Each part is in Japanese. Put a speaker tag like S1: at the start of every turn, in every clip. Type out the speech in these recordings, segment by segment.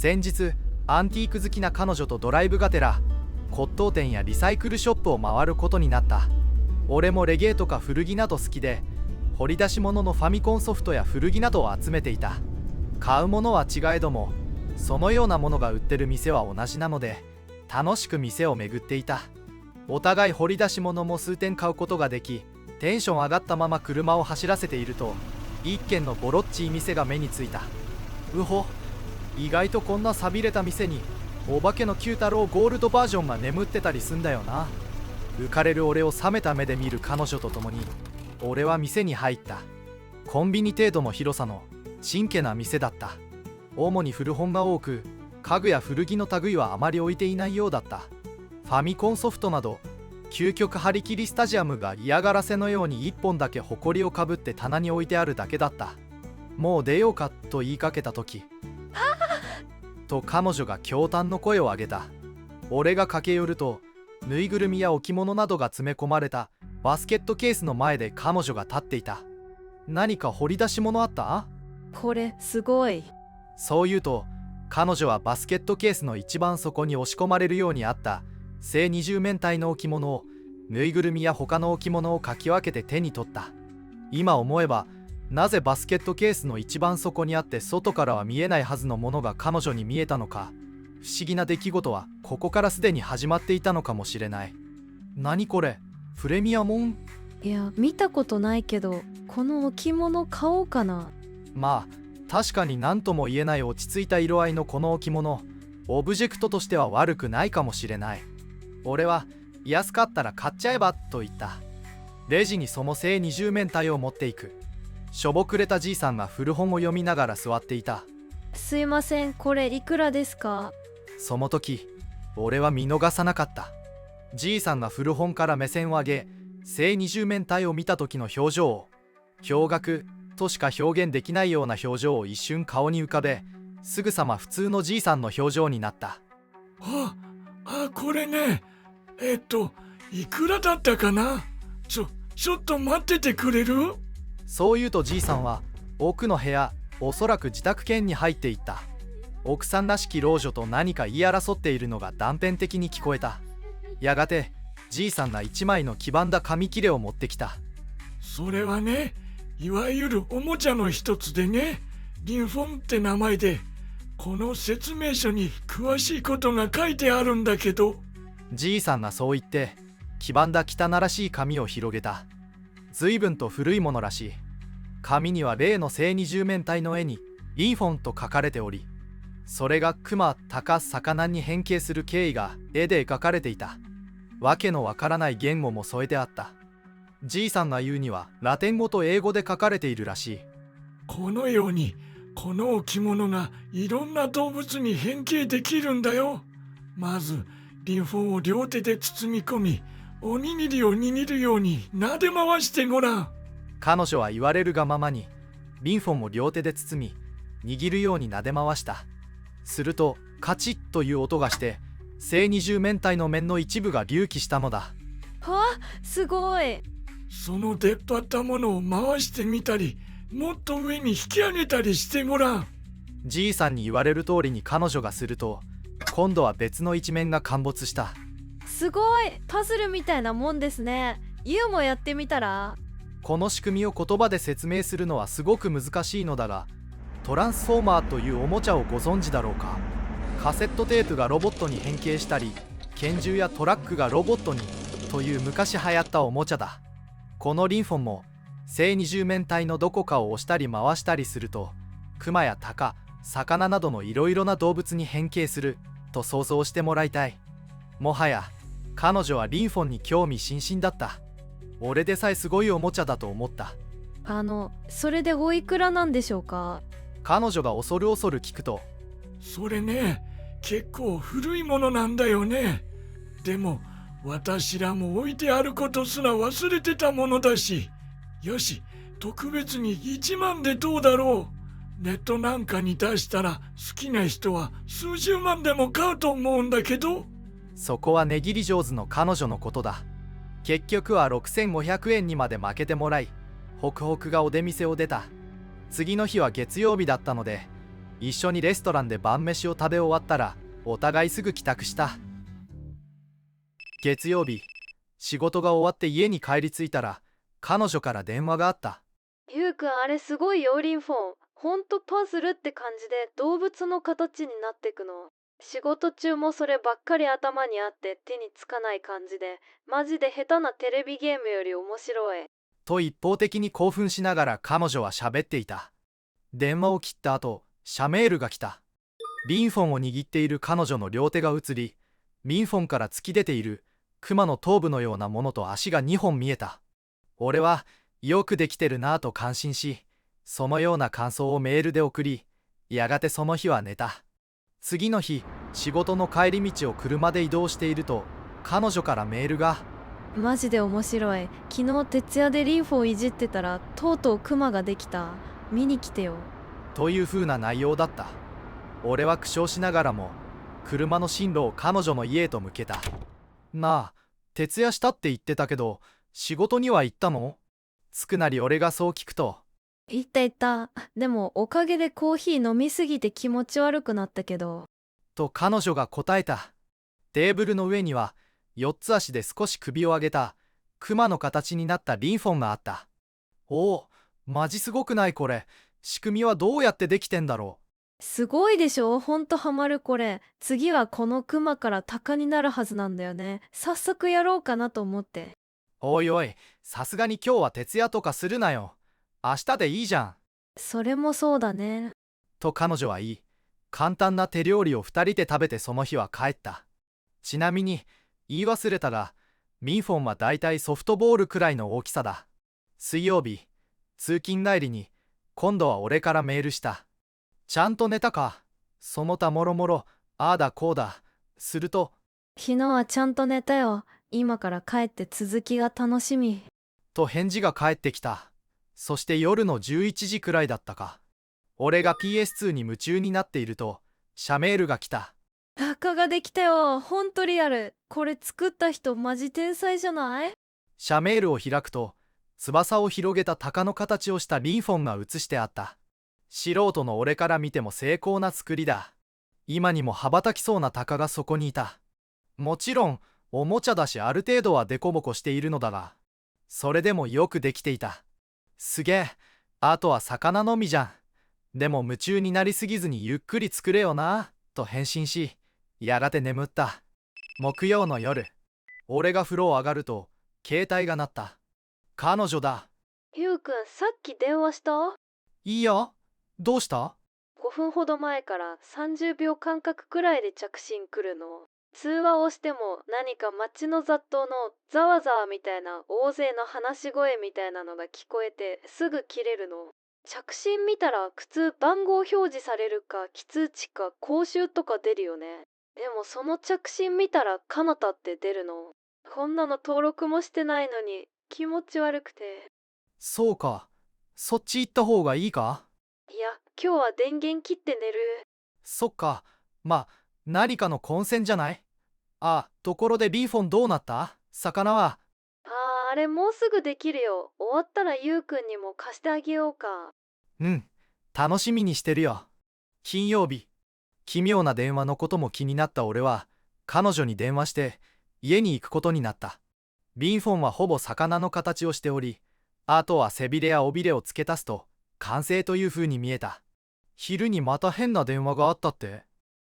S1: 先日アンティーク好きな彼女とドライブがてら骨董店やリサイクルショップを回ることになった。俺もレゲエとか古着など好きで、掘り出し物のファミコンソフトや古着などを集めていた。買うものは違えどもそのようなものが売ってる店は同じなので楽しく店を巡っていた。お互い掘り出し物も数点買うことができ、テンション上がったまま車を走らせていると一軒のボロっちい店が目についた。うほ、意外とこんな寂れた店にお化けの九太郎ゴールドバージョンが眠ってたりすんだよな。浮かれる俺を冷めた目で見る彼女と共に俺は店に入った。コンビニ程度の広さの真剣な店だった。主に古本が多く、家具や古着の類はあまり置いていないようだった。ファミコンソフトなど究極張り切りスタジアムが嫌がらせのように一本だけホコリをかぶって棚に置いてあるだけだった。もう出ようかと言いかけた時と彼女が驚嘆の声を上げた。俺が駆け寄るとぬいぐるみや置物などが詰め込まれたバスケットケースの前で彼女が立っていた。何か掘り出し物あった？
S2: これすごい。
S1: そう言うと彼女はバスケットケースの一番底に押し込まれるようにあった正二十面体の置物を、ぬいぐるみや他の置物をかき分けて手に取った。今思えばなぜバスケットケースの一番底にあって外からは見えないはずのものが彼女に見えたのか。不思議な出来事はここからすでに始まっていたのかもしれない。何これ、プレミアモン？
S2: いや、見たことないけどこの置物買おうかな。
S1: まあ確かに何とも言えない落ち着いた色合いのこの置物、オブジェクトとしては悪くないかもしれない。俺は安かったら買っちゃえばと言った。レジにその正二十面体を持っていく。しょぼくれたじいさんが古本を読みながら座っていた。
S2: すいません、これいくらですか？
S1: その時俺は見逃さなかった。じいさんが古本から目線を上げ正二十面体を見た時の表情を、驚愕としか表現できないような表情を一瞬顔に浮かべ、すぐさま普通のじいさんの表情になった。
S3: これね、いくらだったかな？ちょっと待っててくれる？
S1: そう言うとじいさんは奥の部屋、おそらく自宅兼に入っていった。奥さんらしき老女と何か言い争っているのが断片的に聞こえた。やがてじいさんが一枚の黄ばんだ紙切れを持ってきた。
S3: それはね、いわゆるおもちゃの一つでね、リンフォンって名前で、この説明書に詳しいことが書いてあるんだけど。
S1: じいさんがそう言って黄ばんだ汚らしい紙を広げた。随分と古いものらしい。紙には例の正二十面体の絵にインフォンと書かれており、それが熊、鷹、魚に変形する経緯が絵で描かれていた。わけのわからない言語も添えてあった。じいさんが言うにはラテン語と英語で書かれているらしい。
S3: このようにこの置物がいろんな動物に変形できるんだよ。まずリンフォンを両手で包み込み、おにぎりを握るように撫で回してごらん。
S1: 彼女は言われるがままにリンフォンを両手で包み握るように撫で回した。するとカチッという音がして正二十面体の面の一部が隆起したのだ。
S2: わ、すごい。
S3: その出っ張ったものを回してみたり、もっと上に引き上げたりしてごらん。
S1: じいさんに言われる通りに彼女がすると、今度は別の一面が陥没した。
S2: すごい、パズルみたいなもんですね。ユウもやってみたら？
S1: この仕組みを言葉で説明するのはすごく難しいのだが、トランスフォーマーというおもちゃをご存知だろうか。カセットテープがロボットに変形したり、拳銃やトラックがロボットにという昔流行ったおもちゃだ。このリンフォンも正二十面体のどこかを押したり回したりすると、クマやタカ、魚などのいろいろな動物に変形すると想像してもらいたい。もはや彼女はリンフォンに興味津々だった。俺でさえすごいおもちゃだと思った。
S2: それでおいくらなんでしょうか？
S1: 彼女が恐る恐る聞くと、
S3: それね、結構古いものなんだよね。でも私らも置いてあることすら忘れてたものだし、よし、特別に1万でどうだろう。ネットなんかに出したら好きな人は数十万でも買うと思うんだけど。
S1: そこは値切り上手の彼女のことだ。結局は6500円にまで負けてもらい、ホクホクがお出店を出た。次の日は月曜日だったので、一緒にレストランで晩飯を食べ終わったらお互いすぐ帰宅した。月曜日、仕事が終わって家に帰り着いたら彼女から電話があった。
S2: ゆうくん、あれすごいよ、リンフォン。ほんとパズルって感じで動物の形になってくの。仕事中もそればっかり頭にあって手につかない感じで、マジで下手なテレビゲームより面白い。
S1: と一方的に興奮しながら彼女は喋っていた。電話を切った後、社メールが来た。リンフォンを握っている彼女の両手が映り、リンフォンから突き出ている熊の頭部のようなものと足が2本見えた。俺はよくできてるなぁと感心し、そのような感想をメールで送り、やがてその日は寝た。次の日、仕事の帰り道を車で移動していると、彼女からメールが。
S2: マジで面白い。昨日徹夜でリンフォンいじってたらとうとうクマができた。見に来てよ。
S1: という風な内容だった。俺は苦笑しながらも車の進路を彼女の家へと向けた。なあ、徹夜したって言ってたけど仕事には行ったの？つくなり俺がそう聞くと。
S2: 行った行った。でもおかげでコーヒー飲みすぎて気持ち悪くなったけど。
S1: と彼女が答えた。テーブルの上には4つ足で少し首を上げた熊の形になったリンフォンがあった。おお、マジすごくないこれ。仕組みはどうやってできてんだろ
S2: う。すごいでしょ。ほんとハマるこれ。次はこのクマから鷹になるはずなんだよね。早速やろうかなと思って。
S1: おいおい、さすがに今日は徹夜とかするなよ。明日でいいじゃん。
S2: それもそうだね。
S1: と彼女は言い、簡単な手料理を2人で食べてその日は帰った。ちなみに言い忘れたが、ミンフォンはだいたいソフトボールくらいの大きさだ。水曜日、通勤帰りに今度は俺からメールした。ちゃんと寝たか？その他もろもろ、ああだこうだ。すると、
S2: 昨日はちゃんと寝たよ。今から帰って続きが楽しみ。
S1: と返事が返ってきた。そして夜の11時くらいだったか。俺が PS2 に夢中になっていると、社メールが来た。
S2: 鷹ができたよ。ほんとリアル。これ作った人マジ天才じゃない？
S1: 社メールを開くと、翼を広げた鷹の形をしたリンフォンが写してあった。素人の俺から見ても精巧な作りだ。今にも羽ばたきそうな鷹がそこにいた。もちろんおもちゃだしある程度はデコボコしているのだが、それでもよくできていた。すげえ、あとは魚のみじゃん。でも夢中になりすぎずにゆっくり作れよな、と返信し、やがて眠った。木曜の夜、俺が風呂を上がると携帯が鳴った。彼女だ。
S2: ゆうくん、さっき電話した？
S1: いいよ。どうした？
S2: 5 分ほど前から30秒間隔くらいで着信来るの。通話をしても何か街の雑踏のざわざわみたいな大勢の話し声みたいなのが聞こえてすぐ切れるの。着信見たら普通番号表示されるか非通知か公衆とか出るよね。でもその着信見たらかなたって出るの。こんなの登録もしてないのに気持ち悪くて。
S1: そうか。そっち行った方がいいか？
S2: いや、今日は電源切って寝る。
S1: そっか。まあ、何かの混戦じゃない？あ、ところでリンフォンどうなった？魚は。
S2: あれもうすぐできるよ。終わったらゆうくんにも貸してあげようか。
S1: うん、楽しみにしてるよ。金曜日、奇妙な電話のことも気になった俺は彼女に電話して家に行くことになった。リンフォンはほぼ魚の形をしており、あとは背びれや尾びれを付け足すと完成という風に見えた。昼にまた変な電話があったって？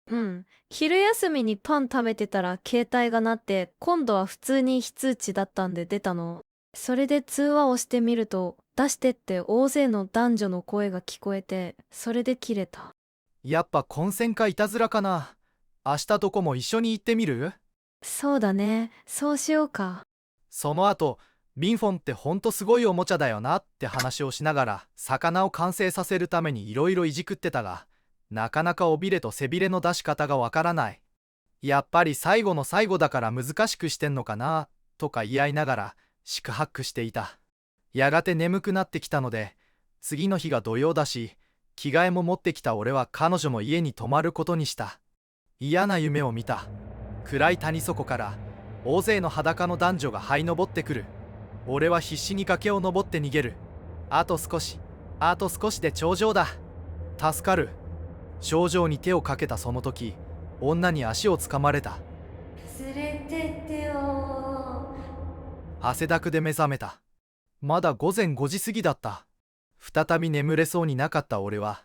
S2: うん。昼休みにパン食べてたら携帯が鳴って今度は普通に非通知だったんで出たの。それで通話をしてみると出してって大勢の男女の声が聞こえて、それで切れた。
S1: やっぱ混戦かいたずらかな。明日どこも一緒に行ってみる？
S2: そうだね。そうしようか。
S1: その後、リンフォンってほんとすごいおもちゃだよなって話をしながら魚を完成させるためにいろいろいじくってたが、なかなか尾びれと背びれの出し方がわからない。やっぱり最後の最後だから難しくしてんのかなとか言い合いながら四苦八苦していた。やがて眠くなってきたので、次の日が土曜だし着替えも持ってきた俺は彼女の家に泊まることにした。嫌な夢を見た。暗い谷底から大勢の裸の男女が這い登ってくる。俺は必死に崖を登って逃げる。あと少しで頂上だ。助かる。症状に手をかけたその時、女に足をつかまれた。
S2: 連れてってよ。
S1: 汗だくで目覚めた。まだ午前5時過ぎだった。再び眠れそうになかった俺は、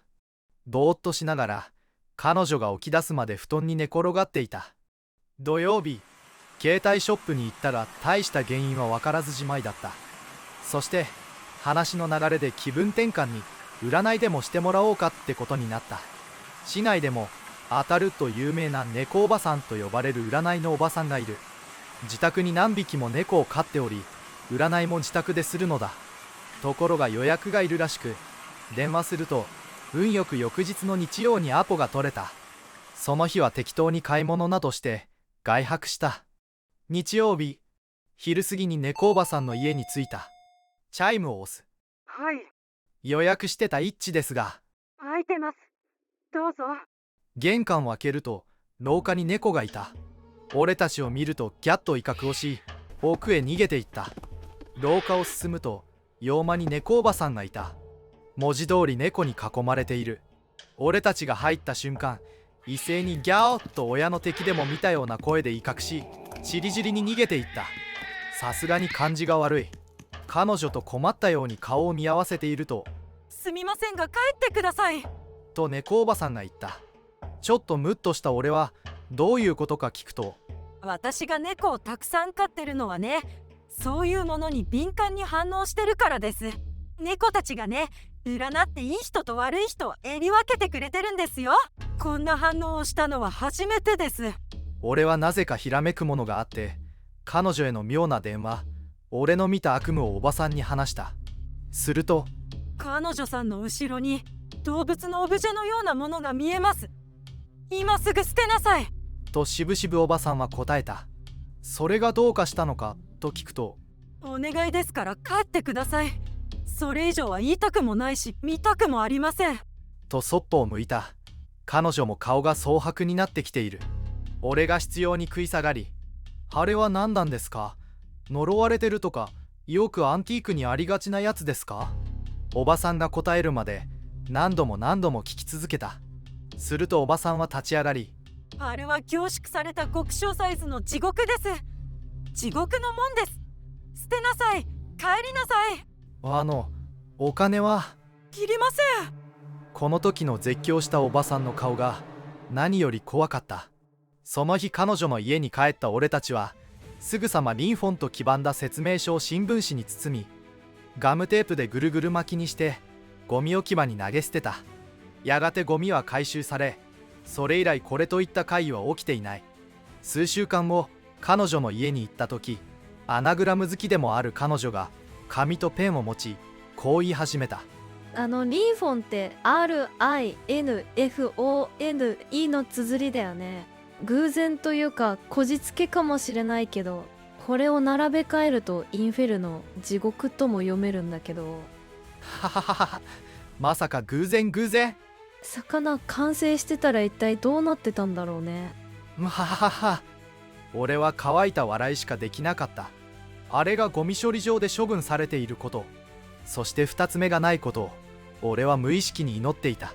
S1: ぼーっとしながら彼女が起き出すまで布団に寝転がっていた。土曜日、携帯ショップに行ったら大した原因は分からずじまいだった。そして話の流れで気分転換に占いでもしてもらおうかってことになった。市内でも当たると有名な猫おばさんと呼ばれる占いのおばさんがいる。自宅に何匹も猫を飼っており、占いも自宅でするのだ。ところが予約がいるらしく、電話すると運よく翌日の日曜にアポが取れた。その日は適当に買い物などして外泊した。日曜日、昼過ぎに猫おばさんの家に着いた。チャイムを押す。
S4: はい、
S1: 予約してた一致ですが。
S4: 空いてます。どうぞ。
S1: 玄関を開けると廊下に猫がいた。俺たちを見るとギャッと威嚇をし、奥へ逃げていった。廊下を進むと洋間に猫おばさんがいた。文字通り猫に囲まれている。俺たちが入った瞬間、一斉にギャーッと親の敵でも見たような声で威嚇し、ちりぢりに逃げていった。さすがに感じが悪い。彼女と困ったように顔を見合わせていると、
S4: すみませんが帰ってください。
S1: と猫おばさんが言った。ちょっとムッとした俺はどういうことか聞くと、
S4: 私が猫をたくさん飼ってるのはね、そういうものに敏感に反応してるからです。猫たちがね、占っていい人と悪い人をえり分けてくれてるんですよ。こんな反応をしたのは初めてです。
S1: 俺はなぜかひらめくものがあって、彼女への妙な電話、俺の見た悪夢をおばさんに話した。すると、
S4: 彼女さんの後ろに動物のオブジェのようなものが見えます。今すぐ捨てなさい。
S1: としぶしぶおばさんは答えた。それがどうかしたのかと聞くと、
S4: お願いですから帰ってください。それ以上は言いたくもないし見たくもありません。
S1: とそっぽを向いた。彼女も顔が蒼白になってきている。俺が執拗に食い下がり、あれは何なんですか？呪われてるとか、よくアンティークにありがちなやつですか？おばさんが答えるまで何度も何度も聞き続けた。するとおばさんは立ち上がり、
S4: あれは凝縮された極小サイズの地獄です。地獄の門です。捨てなさい。帰りなさい。
S1: お金は？
S4: 切りません。
S1: この時の絶叫したおばさんの顔が何より怖かった。その日彼女の家に帰った俺たちは、すぐさまリンフォンと黄ばんだ説明書を新聞紙に包み、ガムテープでぐるぐる巻きにしてゴミ置き場に投げ捨てた。やがてゴミは回収され、それ以来これといった怪異は起きていない。数週間後、彼女の家に行った時、アナグラム好きでもある彼女が紙とペンを持ち、こう言い始めた。
S2: リンフォンって RINFONE の綴りだよね。偶然というかこじつけかもしれないけど、これを並べ替えるとインフェルノ、地獄とも読めるんだけど。
S1: はははは、まさか偶然？
S2: 魚完成してたら一体どうなってたんだろうね。
S1: はははは。俺は乾いた笑いしかできなかった。あれがゴミ処理場で処分されていること、そして2つ目がないことを俺は無意識に祈っていた。